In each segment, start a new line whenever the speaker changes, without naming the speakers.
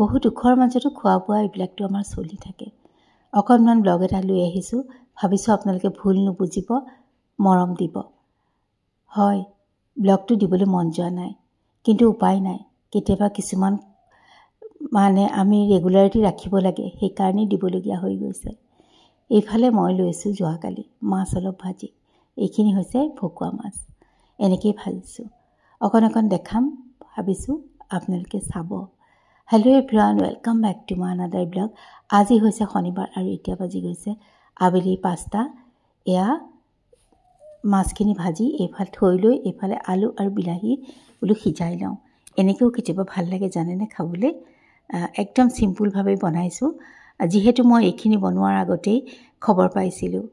বহুত দুখৰ মাজতো খোৱা বোৱা এইবিলাকতো আমাৰ চলি থাকে। অকণমান ব্লগ এটা লৈ আহিছোঁ, ভাবিছোঁ আপোনালোকে ভুল নুবুজিব, মৰম দিব। হয়, ব্লগটো দিবলৈ মন যোৱা নাই, কিন্তু উপায় নাই। কেতিয়াবা কিছুমান আমি ৰেগুলাৰিটি ৰাখিব লাগে, সেইকাৰণেই দিবলগীয়া হৈ গৈছে। এইফালে মই লৈছোঁ যোৱাকালি মাছ অলপ ভাজি। এইখিনি হৈছে ভকুৱা মাছ, এনেকৈয়ে ভাজিছোঁ। অকণ দেখাম ভাবিছোঁ, আপোনালোকে চাব। Hello' everyone, welcome back to my another blog. আজি হৈছে শনিবাৰ আৰু এতিয়া বাজি গৈছে আবেলি 5টা। এয়া মাছখিনি ভাজি এইফালে থৈ লৈ এইফালে আলু আৰু বিলাহী বোলো সিজাই লওঁ। এনেকৈও কেতিয়াবা ভাল লাগে জানেনে খাবলৈ। একদম চিম্পুলভাৱে বনাইছোঁ। যিহেতু মই এইখিনি বনোৱাৰ আগতেই খবৰ পাইছিলোঁ,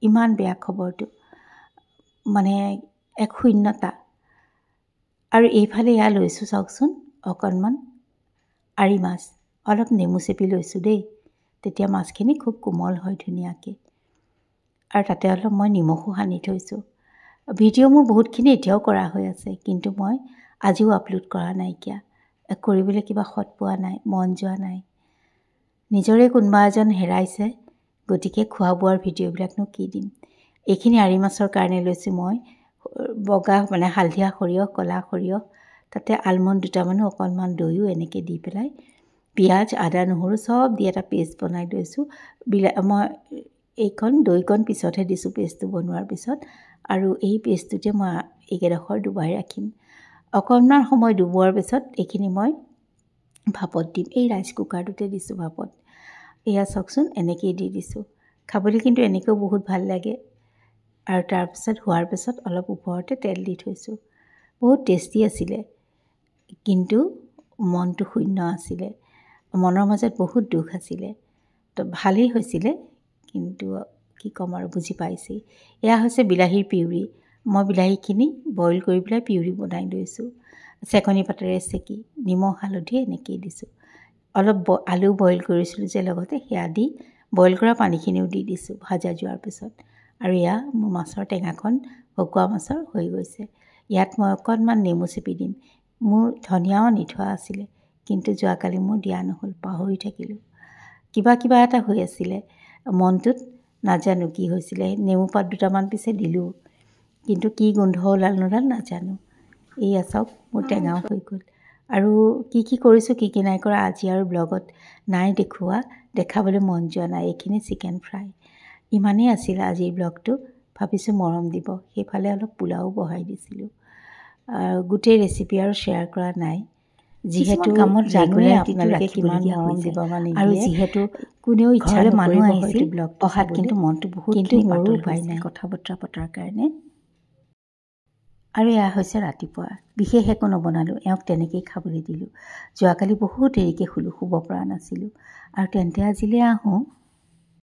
ইমান বেয়া খবৰটো, মানে এক শূন্যতা। আৰু এইফালে এয়া লৈছোঁ চাওকচোন, অকণমান আৰি মাছ, অলপ নেমু চেপি লৈছোঁ দেই, তেতিয়া মাছখিনি খুব কোমল হয় ধুনীয়াকৈ। আৰু তাতে অলপ মই নিমখো সানি থৈছোঁ। ভিডিঅ' মোৰ বহুতখিনি এতিয়াও কৰা হৈ আছে, কিন্তু মই আজিও আপলোড কৰা নাইকিয়া। কৰিবলৈ কিবা সৎ পোৱা নাই, মন যোৱা নাই। নিজৰে কোনোবা এজন হেৰাইছে, গতিকে খোৱা বোৱাৰ ভিডিঅ'বিলাকনো কি দিম। এইখিনি আৰি মাছৰ কাৰণে লৈছোঁ মই বগা হালধীয়া সৰিয়হ, ক'লা সৰিয়হ, তাতে আলমণ্ড দুটামানো, অকণমান দৈও এনেকৈ দি পেলাই পিঁয়াজ, আদা, নহৰু চব দি এটা পেষ্ট বনাই লৈছোঁ। মই এইকণ দৈকণ পিছতহে দিছোঁ, পেষ্টটো বনোৱাৰ পিছত। আৰু এই পেষ্টটোতে মই এইকেইডোখৰ ডুবাই ৰাখিম। অকণমান সময় ডুবোৱাৰ পিছত এইখিনি মই ভাপত দিম। এই ৰাইচ কুকাৰটোতে দিছোঁ ভাপত। এয়া চাওকচোন, এনেকৈয়ে দি দিছোঁ। খাবলৈ কিন্তু এনেকৈও বহুত ভাল লাগে। আৰু তাৰপিছত হোৱাৰ পিছত অলপ ওপৰতে তেল দি থৈছোঁ। বহুত টেষ্টি আছিলে, কিন্তু মনটো শূন্য আছিলে, মনৰ মাজত বহুত দুখ আছিলে। তো ভালেই হৈছিলে, কিন্তু কি ক'ম আৰু, বুজি পাইছেই। এয়া হৈছে বিলাহীৰ পিউৰি। মই বিলাহীখিনি বইল কৰি পেলাই পিউৰি বনাই লৈছোঁ। চেকনি পাতেৰে চেকি নিমখ হালধি এনেকৈয়ে দিছোঁ। অলপ আলু বইল কৰিছিলোঁ যে লগতে, সেয়া দি বইল কৰা পানীখিনিও দি দিছোঁ ভাজা যোৱাৰ পিছত। আৰু এয়া মোৰ মাছৰ টেঙাখন ভকুৱা মাছৰ হৈ গৈছে। ইয়াত মই অকণমান নেমু চেপি দিম। মোৰ ধনিয়াও আনি থোৱা আছিলে, কিন্তু যোৱাকালি মোৰ দিয়া নহ'ল, পাহৰি থাকিলোঁ। কিবা এটা হৈ আছিলে মনটোত, নাজানো কি হৈছিলে। নেমু পাত দুটামান পিছে দিলোঁ, কিন্তু কি গোন্ধ ওলাল নোলাল নাজানো। এইয়া চাওক, মোৰ টেঙাও হৈ গ'ল। আৰু কি কৰিছোঁ, কি নাই কৰা আজি আৰু ব্লগত নাই দেখুওৱা, দেখাবলৈ মন যোৱা নাই। এইখিনি চিকেন ফ্ৰাই। ইমানেই আছিল আজিৰ ব্লগটো, ভাবিছোঁ মৰম দিব। সেইফালে অলপ পোলাও বহাই দিছিলোঁ। গোটেই ৰেচিপি আৰু শ্বেয়াৰ কৰা নাই, যিহেতু কামত জানোৱে আপোনালোকে কিমান মৰম দিব মানে। আৰু যিহেতু কোনেও ইচ্ছালৈ মানুহ আহিছিল অহাত, কিন্তু মনটো বহুত, কিন্তু মোৰো উপায় নাই কথা বতৰা পতাৰ কাৰণে। আৰু এয়া হৈছে ৰাতিপুৱা, বিশেষ একো নবনালোঁ, এওঁক তেনেকৈয়ে খাবলৈ দিলোঁ। যোৱাকালি বহুত দেৰিকৈ শুলোঁ, শুব পৰা নাছিলোঁ। আৰু তেন্তে আজিলৈ আহোঁ।